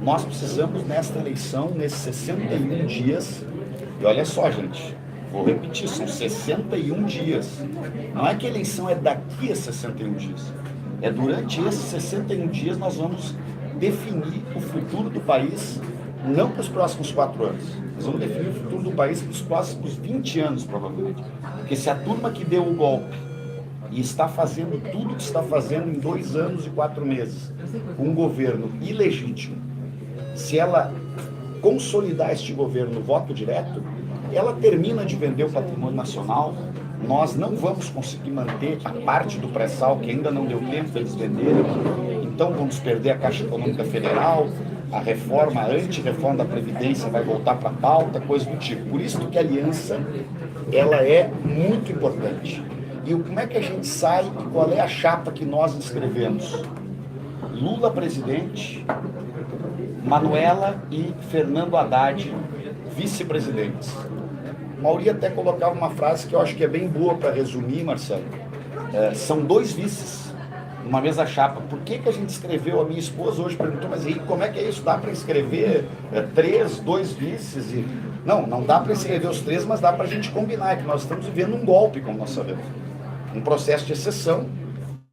Nós precisamos, nesta eleição, nesses 61 dias, e olha só, gente, vou repetir, são 61 dias. Não é que a eleição é daqui a 61 dias. É durante esses 61 dias nós vamos definir o futuro do país, não para os próximos 4 anos. Nós vamos definir o futuro do país para os próximos 20 anos, provavelmente. Porque se a turma que deu o golpe e está fazendo tudo o que está fazendo em 2 anos e 4 meses, com um governo ilegítimo, se ela consolidar este governo no voto direto, ela termina de vender o patrimônio nacional. Nós não vamos conseguir manter a parte do pré-sal, que ainda não deu tempo deles venderem. Então vamos perder a Caixa Econômica Federal, a reforma, a anti-reforma da Previdência vai voltar para a pauta, coisa do tipo. Por isso que a aliança, ela é muito importante. E como é que a gente sai e qual é a chapa que nós inscrevemos? Lula presidente, Manuela e Fernando Haddad vice-presidentes. Mauri até colocava uma frase que eu acho que é bem boa para resumir, Marcelo. São 2 vices numa mesma chapa. Por que a gente escreveu? A minha esposa hoje perguntou, mas aí como é que é isso? Dá para escrever 2 vices? Não dá para escrever os 3, mas dá para a gente combinar, que nós estamos vivendo um golpe, como nós sabemos. Um processo de exceção.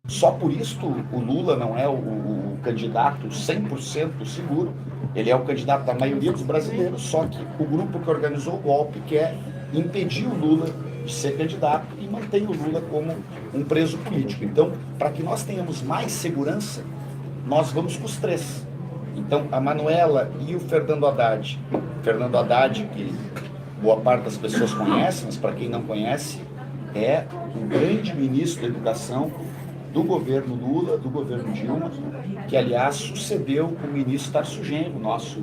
Só por isso o Lula não é o candidato 100% seguro. Ele é o candidato da maioria dos brasileiros, só que o grupo que organizou o golpe quer impedir o Lula de ser candidato e mantém o Lula como um preso político. Então, para que nós tenhamos mais segurança, nós vamos com os 3. Então, a Manuela e o Fernando Haddad. Fernando Haddad, que boa parte das pessoas conhecem, mas para quem não conhece, é o grande ministro da Educação do governo Lula, do governo Dilma, que, aliás, sucedeu o ministro Tarso Genro, nosso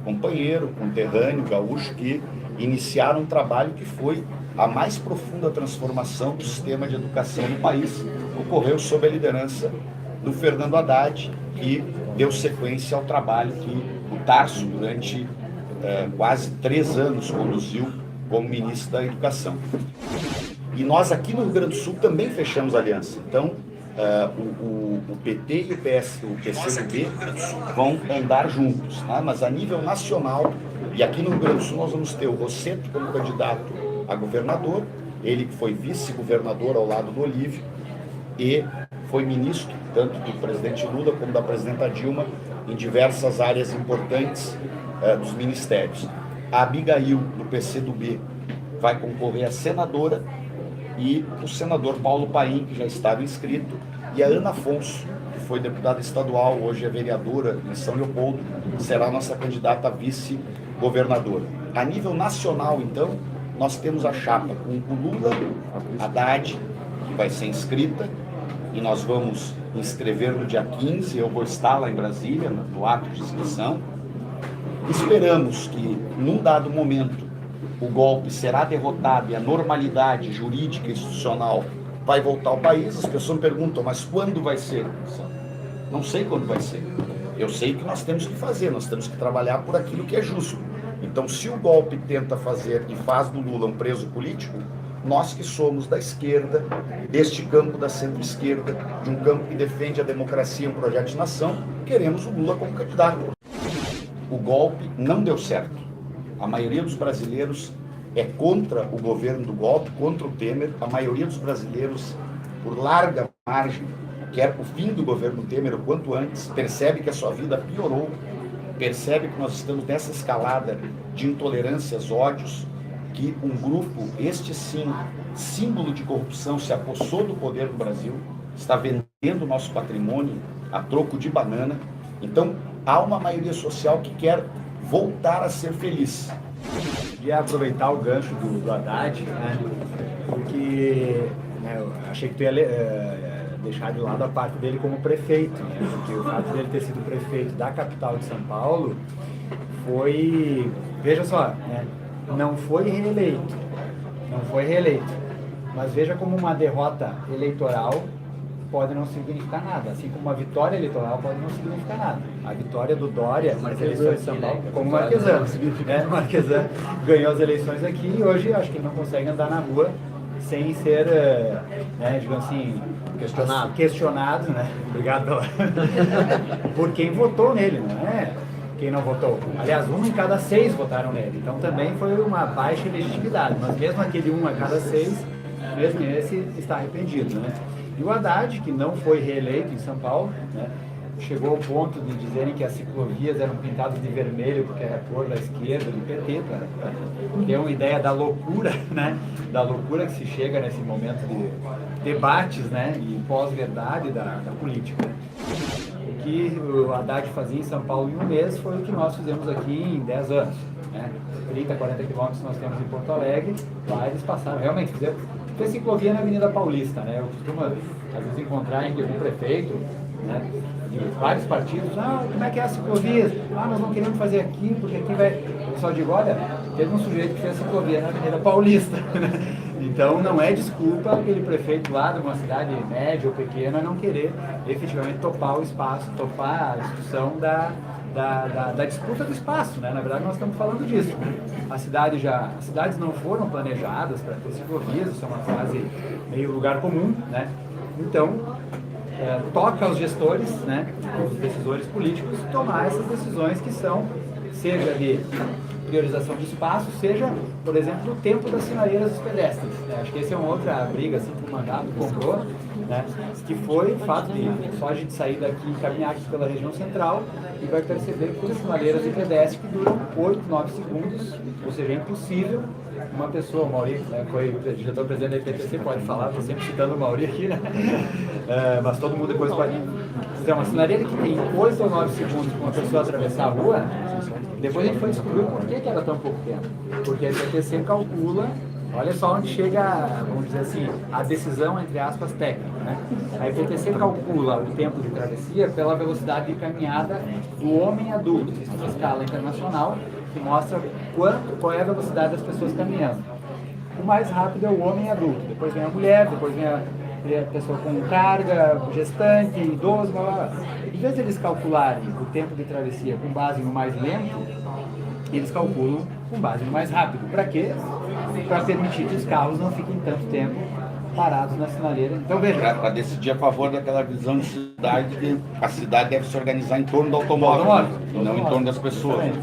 companheiro, conterrâneo, gaúcho, que iniciaram um trabalho que foi a mais profunda transformação do sistema de educação no país. Ocorreu sob a liderança do Fernando Haddad, que deu sequência ao trabalho que o Tarso, durante quase 3 anos, conduziu como ministro da Educação. E nós aqui no Rio Grande do Sul também fechamos aliança. Então, o PT e o PCdoB vão andar juntos, né? Mas a nível nacional, e aqui no Rio Grande do Sul nós vamos ter o Rosseto como candidato a governador, ele que foi vice-governador ao lado do Olívio e foi ministro tanto do presidente Lula como da presidenta Dilma em diversas áreas importantes dos ministérios. A Abigail, do PCdoB, vai concorrer a senadora, e o senador Paulo Paim, que já estava inscrito, e a Ana Afonso, que foi deputada estadual, hoje é vereadora em São Leopoldo, será nossa candidata a vice-governadora. A nível nacional, então, nós temos a chapa com o Lula, Haddad, que vai ser inscrita, e nós vamos inscrever no dia 15, eu vou estar lá em Brasília, no ato de inscrição. Esperamos que, num dado momento, o golpe será derrotado e a normalidade jurídica e institucional vai voltar ao país. As pessoas me perguntam, mas quando vai ser? Não sei quando vai ser. Eu sei o que nós temos que fazer, nós temos que trabalhar por aquilo que é justo. Então, se o golpe tenta fazer e faz do Lula um preso político, nós que somos da esquerda, deste campo da centro-esquerda, de um campo que defende a democracia e um projeto de nação, queremos o Lula como candidato. O golpe não deu certo. A maioria dos brasileiros é contra o governo do golpe, contra o Temer. A maioria dos brasileiros, por larga margem, quer o fim do governo Temer o quanto antes, percebe que a sua vida piorou, percebe que nós estamos nessa escalada de intolerâncias, ódios, que um grupo, este sim, símbolo de corrupção, se apossou do poder do Brasil, está vendendo o nosso patrimônio a troco de banana. Então, há uma maioria social que quer voltar a ser feliz. Queria aproveitar o gancho do Haddad, né? Porque eu achei que tu ia deixar de lado a parte dele como prefeito, né? Porque o fato dele ter sido prefeito da capital de São Paulo foi, veja só, né? Não foi reeleito, mas veja como uma derrota eleitoral pode não significar nada, assim como uma vitória eleitoral pode não significar nada. A vitória do Dória nas eleições de São Paulo, como Marquesan, né? Marquesan ganhou as eleições aqui e hoje acho que não consegue andar na rua sem ser, né, digamos assim, questionado, né? Obrigado por quem votou nele, não é? quem não votou. Aliás, 1 em cada 6 votaram nele. Então também foi uma baixa legitimidade. Mas mesmo aquele 1 a cada 6, mesmo esse está arrependido, né? E o Haddad, que não foi reeleito em São Paulo, né, chegou ao ponto de dizerem que as ciclovias eram pintadas de vermelho porque era a cor da esquerda, do PT, para ter uma ideia da loucura, né, da loucura que se chega nesse momento de debates, né, e pós-verdade da política. O que o Haddad fazia em São Paulo em um mês foi o que nós fizemos aqui em 10 anos. Né? 30, 40 quilômetros nós temos em Porto Alegre, lá eles passaram, realmente fizeram. Fez ciclovia na Avenida Paulista, né? Eu costumo, às vezes, encontrar em algum prefeito, né, de vários partidos, como é que é a ciclovia? Nós não queremos fazer aqui, porque aqui vai... O pessoal diz, olha, teve um sujeito que fez ciclovia na Avenida Paulista. Então, não é desculpa aquele prefeito lá de uma cidade média ou pequena não querer efetivamente topar o espaço, topar a discussão da disputa do espaço, né? Na verdade, nós estamos falando disso. As cidades não foram planejadas para ter ciclovias, isso é uma frase meio lugar comum, né? Então, toca aos gestores, né, aos decisores políticos, tomar essas decisões que são, seja de priorização de espaço, seja, por exemplo, o tempo das sinaleiras dos pedestres. Acho que essa é uma outra briga assim, que o mandato comprou, né, que foi o fato de só a gente sair daqui e caminhar aqui pela região central e vai perceber que tem sinaleiras de pedestre que duram 8, 9 segundos, ou seja, é impossível uma pessoa, o Mauri, né, foi o diretor-presidente da IPTC, pode falar, estou sempre citando o Mauri aqui, né? Mas todo mundo depois pode... Então, uma sinaleira que tem 8 ou 9 segundos para uma pessoa atravessar a rua, depois a gente foi descobrir por que era tão pouco tempo. Porque a IPTC calcula, olha só onde chega, vamos dizer assim, a decisão, entre aspas, técnica, né? A IPTC calcula o tempo de travessia pela velocidade de caminhada do homem adulto. Existe uma escala internacional que mostra qual é a velocidade das pessoas caminhando. O mais rápido é o homem adulto, depois vem a mulher, depois vem a pessoa com carga, gestante, idoso, blá, blá, blá. Em vez de eles calcularem o tempo de travessia com base no mais lento, eles calculam com base no mais rápido. Para quê? Para permitir que os carros não fiquem tanto tempo parados na sinaleira. Então veja. Para decidir a favor daquela visão de cidade, que a cidade deve se organizar em torno do automóvel, e não em torno das pessoas.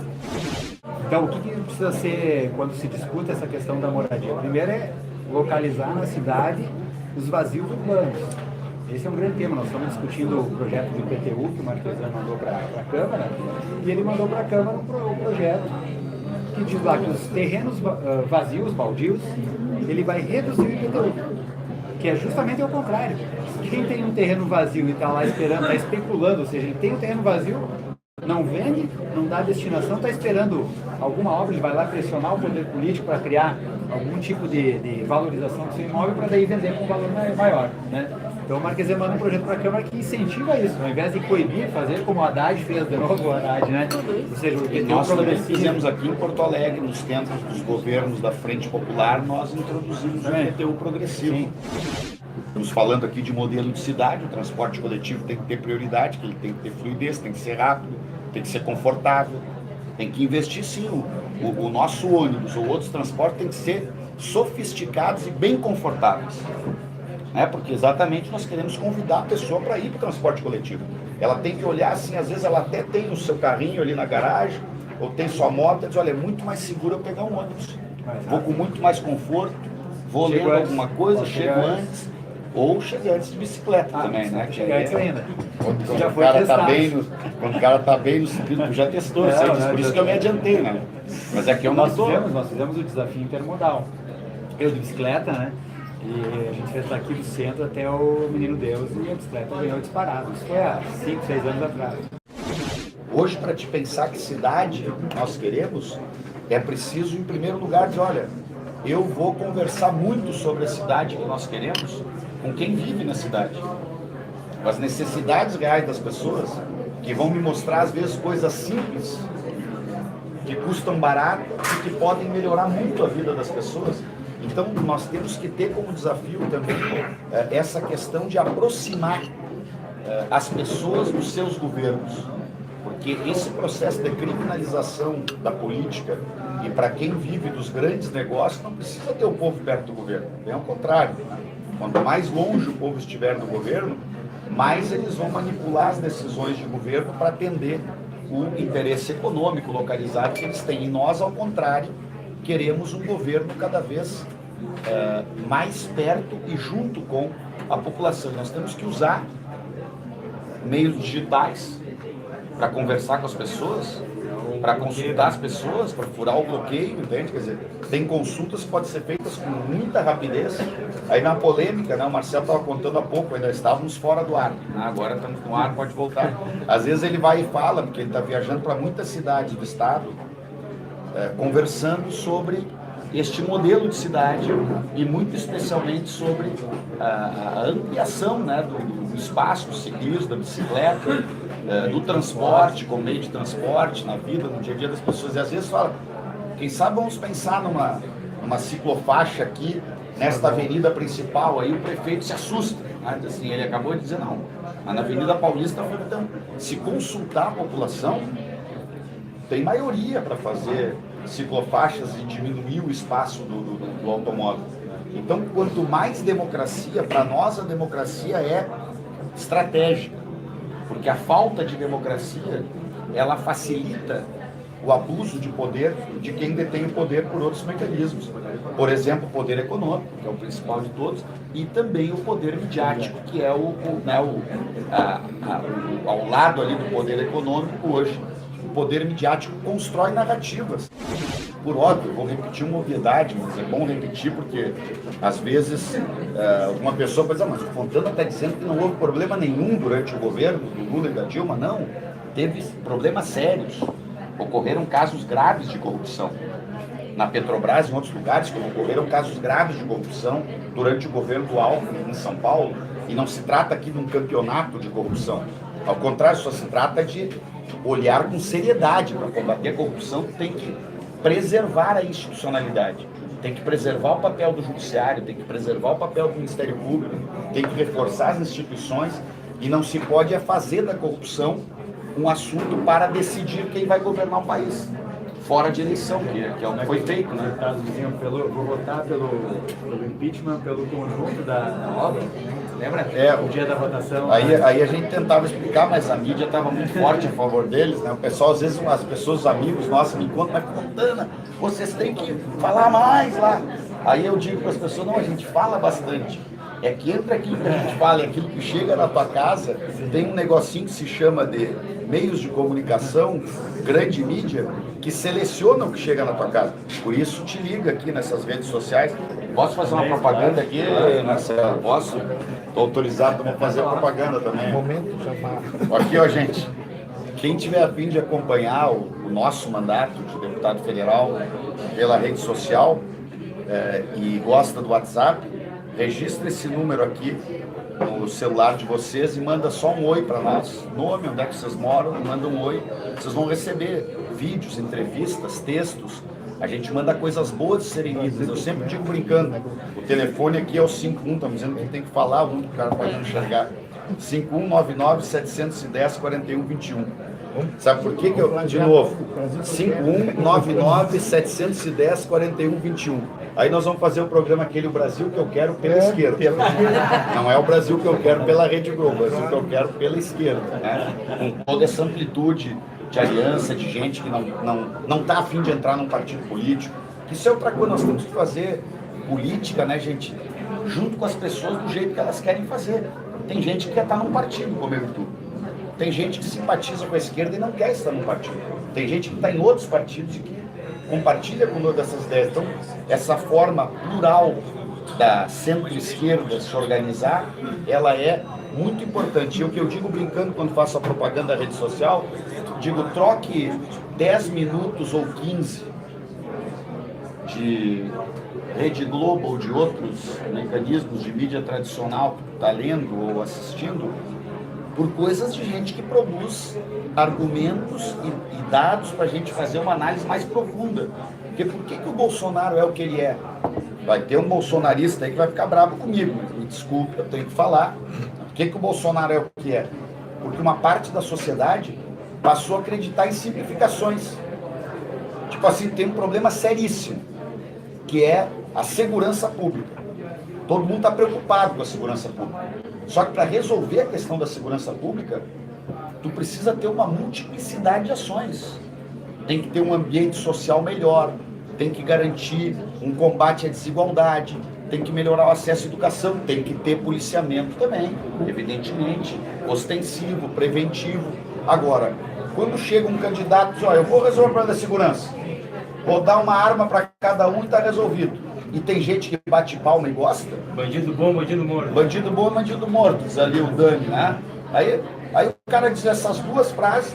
Então, o que precisa ser, quando se discute essa questão da moradia? Primeiro é localizar na cidade os vazios urbanos. Esse é um grande tema. Nós estamos discutindo o projeto do IPTU, que o Marquesan mandou para a Câmara, e ele mandou para a Câmara um projeto que diz lá que os terrenos vazios, baldios, ele vai reduzir o IPTU, que é justamente ao contrário. Quem tem um terreno vazio e está lá esperando, está especulando, ou seja, ele tem um terreno vazio, não vende, não dá destinação, está esperando alguma obra, ele vai lá pressionar o poder político para criar algum tipo de valorização do seu imóvel para daí vender com um valor maior, né? Então o Marquesan manda um projeto para a Câmara que incentiva isso, ao invés de coibir, fazer como o Haddad fez de novo, o Haddad, né? Ou seja, nós também fizemos aqui em Porto Alegre, nos tempos dos governos da Frente Popular, nós introduzimos o IPTU progressivo. Sim. Estamos falando aqui de modelo de cidade, o transporte coletivo tem que ter prioridade, que ele tem que ter fluidez, tem que ser rápido, tem que ser confortável, tem que investir sim. O nosso ônibus ou outros transportes tem que ser sofisticados e bem confortáveis. Né? Porque exatamente nós queremos convidar a pessoa para ir para o transporte coletivo. Ela tem que olhar assim, às vezes ela até tem o seu carrinho ali na garagem, ou tem sua moto, e diz, olha, é muito mais seguro eu pegar um ônibus. Vou com muito mais conforto, vou lendo alguma coisa, chego antes. Ou chega antes de bicicleta também, né? Chega antes ainda. Quando o cara tá bem no ciclismo, já testou, por isso que eu me adiantei, né? Mas aqui eu não nós fizemos o desafio intermodal. Eu de bicicleta, né? E a gente fez daqui do centro até o Menino Deus e a bicicleta ganhou disparado. Isso foi há 5, 6 anos atrás. Hoje, para te pensar que cidade nós queremos, é preciso, em primeiro lugar, dizer, olha, eu vou conversar muito sobre a cidade que nós queremos com quem vive na cidade. As necessidades reais das pessoas, que vão me mostrar, às vezes, coisas simples, que custam barato e que podem melhorar muito a vida das pessoas. Então, nós temos que ter como desafio também essa questão de aproximar as pessoas dos seus governos. Porque esse processo de criminalização da política, e para quem vive dos grandes negócios, não precisa ter o povo perto do governo. É ao contrário. Quanto mais longe o povo estiver do governo, mais eles vão manipular as decisões de governo para atender o interesse econômico localizado que eles têm. E nós, ao contrário, queremos um governo cada vez mais perto e junto com a população. Nós temos que usar meios digitais para conversar com as pessoas, para consultar as pessoas, para furar o bloqueio, entende? Quer dizer, tem consultas que podem ser feitas com muita rapidez. Aí na polêmica, né, o Marcelo estava contando há pouco, ainda estávamos fora do ar, agora estamos no ar, pode voltar. Às vezes ele vai e fala, porque ele está viajando para muitas cidades do estado, conversando sobre este modelo de cidade e muito especialmente sobre a ampliação, né, do espaço, do ciclismo, da bicicleta, do transporte, como meio de transporte na vida, no dia a dia das pessoas. E às vezes fala, quem sabe vamos pensar numa ciclofaixa aqui, nesta avenida principal. Aí o prefeito se assusta, né? Assim, ele acabou de dizer não, mas na Avenida Paulista, então, se consultar a população, tem maioria para fazer ciclofaixas e diminuir o espaço do automóvel. Então, quanto mais democracia, para nós a democracia é estratégica, porque a falta de democracia, ela facilita o abuso de poder de quem detém o poder por outros mecanismos. Por exemplo, o poder econômico, que é o principal de todos, e também o poder midiático, que é ao lado ali do poder econômico hoje. O poder midiático constrói narrativas. Por óbvio, vou repetir uma obviedade, mas é bom repetir porque, às vezes, uma pessoa pode dizer, mas o Fontana está dizendo que não houve problema nenhum durante o governo do Lula e da Dilma. Não, teve problemas sérios. Ocorreram casos graves de corrupção. Na Petrobras e em outros lugares, como ocorreram casos graves de corrupção durante o governo do Alckmin em São Paulo. E não se trata aqui de um campeonato de corrupção. Ao contrário, só se trata de olhar com seriedade para combater a corrupção, que tem que preservar a institucionalidade, tem que preservar o papel do judiciário, tem que preservar o papel do Ministério Público, tem que reforçar as instituições e não se pode fazer da corrupção um assunto para decidir quem vai governar o país, fora de eleição, que é o que foi feito, né? Vou votar pelo impeachment, pelo conjunto da obra. Lembra? O dia da votação. Aí a gente tentava explicar, mas a mídia estava muito forte a favor deles, né? O pessoal, às vezes, as pessoas, os amigos nossos me contam, mas Fontana, vocês têm que falar mais lá. Aí eu digo para as pessoas, não, a gente fala bastante. É que entre aquilo que a gente fala e aquilo que chega na tua casa, tem um negocinho que se chama de meios de comunicação, grande mídia, que seleciona o que chega na tua casa. Por isso te liga aqui nessas redes sociais. Posso fazer uma propaganda aqui, Marcelo? Posso? Estou autorizado para fazer propaganda também. Momento de chamar. Aqui, ó, gente. Quem tiver a fim de acompanhar o nosso mandato de deputado federal pela rede social e gosta do WhatsApp, registra esse número aqui no celular de vocês e manda só um oi para nós. Nome, onde é que vocês moram, manda um oi. Vocês vão receber vídeos, entrevistas, textos. A gente manda coisas boas de serem lidas. Eu sempre digo brincando, o telefone aqui é o 51, estamos dizendo que tem que falar, o cara pode enxergar. 5199-710-4121. Sabe por quê que eu, de novo, 5199-710-4121. Aí nós vamos fazer o programa aquele, o Brasil que eu quero pela esquerda. Não é o Brasil que eu quero pela Rede Globo, é o Brasil que eu quero pela esquerda, né? Com toda essa amplitude de aliança, de gente que não está a fim de entrar num partido político. Isso é outra coisa, nós temos que fazer política, né, gente, junto com as pessoas do jeito que elas querem fazer. Tem gente que quer estar num partido, como eu e tu. Tem gente que simpatiza com a esquerda e não quer estar num partido. Tem gente que está em outros partidos e que compartilha conosco dessas ideias. Então, essa forma plural da centro-esquerda se organizar, ela é muito importante. E o que eu digo brincando quando faço a propaganda da rede social, digo, troque 10 minutos ou 15 de Rede Globo ou de outros mecanismos de mídia tradicional que tu está lendo ou assistindo, por coisas de gente que produz argumentos e dados para a gente fazer uma análise mais profunda. Porque por que o Bolsonaro é o que ele é? Vai ter um bolsonarista aí que vai ficar bravo comigo. Me desculpe, eu tenho que falar. Por que o Bolsonaro é o que é? Porque uma parte da sociedade passou a acreditar em simplificações. Tipo assim, tem um problema seríssimo, que é a segurança pública. Todo mundo está preocupado com a segurança pública. Só que para resolver a questão da segurança pública, tu precisa ter uma multiplicidade de ações. Tem que ter um ambiente social melhor, tem que garantir um combate à desigualdade, tem que melhorar o acesso à educação, tem que ter policiamento também, evidentemente, ostensivo, preventivo. Agora, quando chega um candidato e diz, olha, eu vou resolver o problema da segurança, vou dar uma arma para cada um e está resolvido. E tem gente que bate palma e gosta. Bandido bom, bandido morto. Bandido bom, bandido morto, diz ali o Dani, né? Aí o cara diz essas duas frases,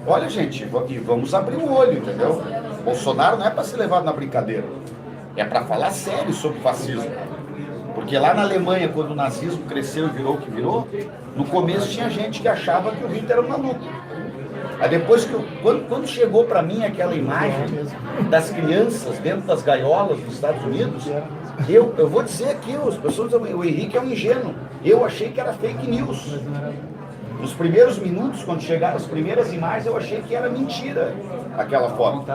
olha gente, e vamos abrir o olho, entendeu? Bolsonaro não é para ser levado na brincadeira, é para falar sério sobre fascismo. Porque lá na Alemanha, quando o nazismo cresceu e virou o que virou, no começo tinha gente que achava que o Hitler era um maluco. Aí depois quando chegou para mim aquela imagem das crianças dentro das gaiolas dos Estados Unidos, eu vou dizer aqui, as pessoas dizem, o Henrique é um ingênuo, eu achei que era fake news. Nos primeiros minutos, quando chegaram as primeiras imagens, eu achei que era mentira aquela foto.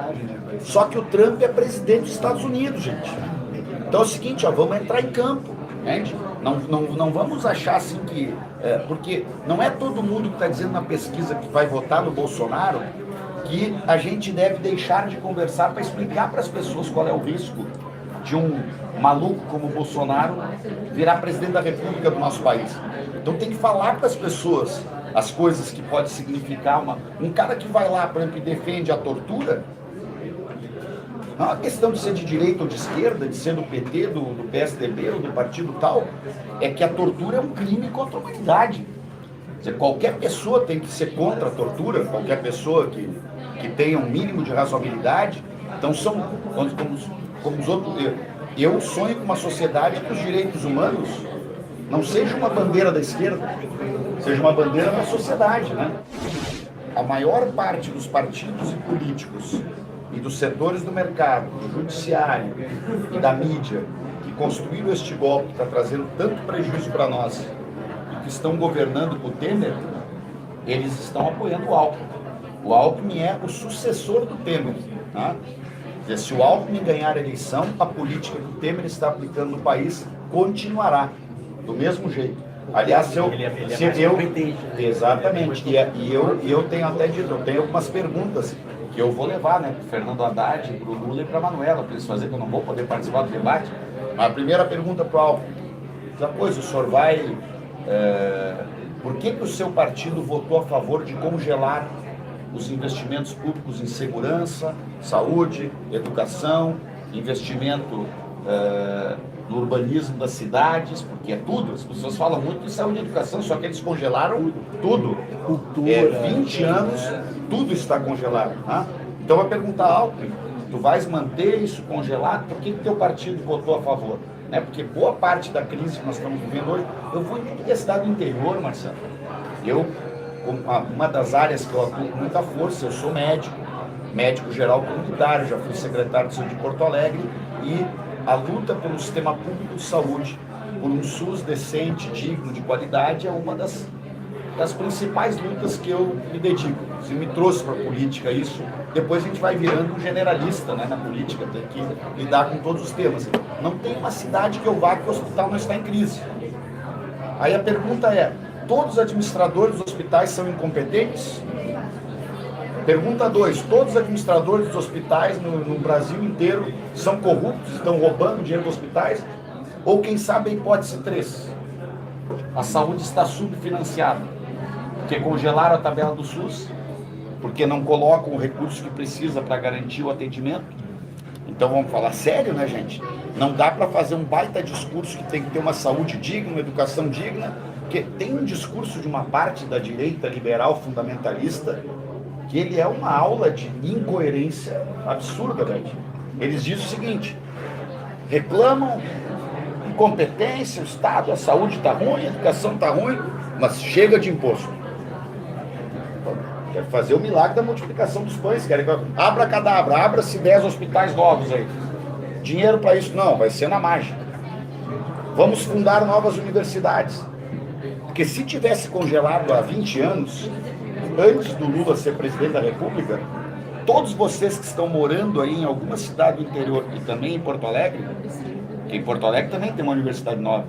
Só que o Trump é presidente dos Estados Unidos, gente. Então é o seguinte, ó, vamos entrar em campo, entende? Não vamos achar assim que... porque não é todo mundo que está dizendo na pesquisa que vai votar no Bolsonaro que a gente deve deixar de conversar para explicar para as pessoas qual é o risco de um maluco como o Bolsonaro virar presidente da República do nosso país. Então tem que falar para as pessoas as coisas que pode significar um cara que vai lá, por exemplo, e defende a tortura. Não é uma questão de ser de direita ou de esquerda, de ser do PT, do PSDB ou do partido tal, é que a tortura é um crime contra a humanidade. Quer dizer, qualquer pessoa tem que ser contra a tortura, qualquer pessoa que tenha um mínimo de razoabilidade. Então são como os outros. Eu sonho com uma sociedade que os direitos humanos não seja uma bandeira da esquerda, seja uma bandeira da sociedade, né? A maior parte dos partidos e políticos e dos setores do mercado, do judiciário e da mídia que construíram este golpe que está trazendo tanto prejuízo para nós e que estão governando com o Temer, eles estão apoiando o Alckmin. O Alckmin é o sucessor do Temer, tá? Quer dizer, se o Alckmin ganhar a eleição, a política que o Temer está aplicando no país continuará do mesmo jeito. Aliás, exatamente, e eu tenho até dito, eu tenho algumas perguntas que eu vou levar, né, para o Fernando Haddad, para o Lula e para a Manuela, para eles fazerem, que eu não vou poder participar do debate. Mas a primeira pergunta para o Alckmin, outra coisa, o senhor vai... por que o seu partido votou a favor de congelar os investimentos públicos em segurança, saúde, educação, investimento no urbanismo das cidades, porque é tudo, as pessoas falam muito de saúde e educação, só que eles congelaram tudo. Cultura, 20 anos, tudo está congelado. Tá? Então vai perguntar, Alckmin, tu vais manter isso congelado? Por que teu partido votou a favor? Né? Porque boa parte da crise que nós estamos vivendo hoje, eu vou em tudo que é cidade do interior, Marcelo. Uma das áreas que eu atuo com muita força, eu sou médico geral comunitário, já fui secretário de saúde de Porto Alegre, e a luta pelo sistema público de saúde, por um SUS decente, digno, de qualidade, é uma das principais lutas que eu me dedico. Se me trouxe para a política isso, depois a gente vai virando um generalista, né, na política, tem que lidar com todos os temas. Não tem uma cidade que eu vá que o hospital não está em crise. Aí a pergunta é, todos os administradores dos hospitais são incompetentes? Pergunta 2, todos os administradores dos hospitais no Brasil inteiro são corruptos, estão roubando dinheiro dos hospitais? Ou quem sabe a hipótese 3, a saúde está subfinanciada, porque congelaram a tabela do SUS, porque não colocam o recurso que precisa para garantir o atendimento. Então vamos falar sério, né, gente? Não dá para fazer um baita discurso que tem que ter uma saúde digna, uma educação digna, porque tem um discurso de uma parte da direita liberal fundamentalista que ele é uma aula de incoerência absurda, velho. Eles dizem o seguinte, reclamam incompetência, o Estado, a saúde está ruim, a educação está ruim, mas chega de imposto. Quer fazer o milagre da multiplicação dos pães, querem que abra cadabra, abra-se 10 hospitais novos aí. Dinheiro para isso não, vai ser na mágica. Vamos fundar novas universidades. Porque se tivesse congelado há 20 anos, antes do Lula ser presidente da República, todos vocês que estão morando aí em alguma cidade do interior e também em Porto Alegre, que em Porto Alegre também tem uma universidade nova,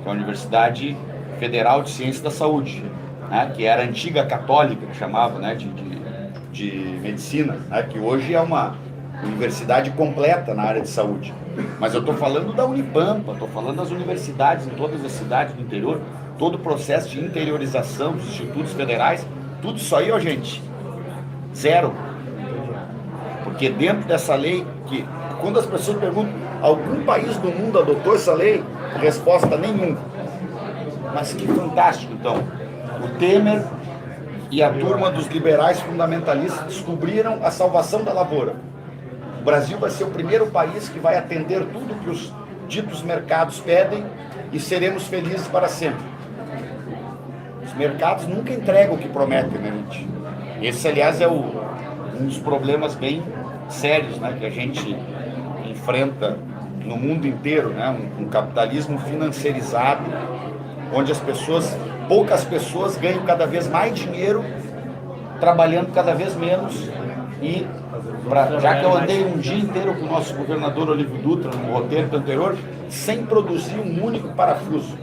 que é a Universidade Federal de Ciências da Saúde. né, que era a antiga católica, que chamava, né, de medicina, né, que hoje é uma universidade completa na área de saúde. Mas eu estou falando da Unipampa, estou falando das universidades em todas as cidades do interior, todo o processo de interiorização dos institutos federais, tudo isso aí, ó, gente, zero. Porque dentro dessa lei, que quando as pessoas perguntam, algum país do mundo adotou essa lei? Resposta, nenhum. Mas que fantástico, então. O Temer e a turma dos liberais fundamentalistas descobriram a salvação da lavoura. O Brasil vai ser o primeiro país que vai atender tudo que os ditos mercados pedem e seremos felizes para sempre. Os mercados nunca entregam o que prometem, né, gente? Esse, aliás, é um dos problemas bem sérios, né, que a gente enfrenta no mundo inteiro, né? Um capitalismo financiarizado, onde poucas pessoas ganham cada vez mais dinheiro, trabalhando cada vez menos. E já que eu andei um dia inteiro com o nosso governador Olívio Dutra no roteiro anterior, sem produzir um único parafuso.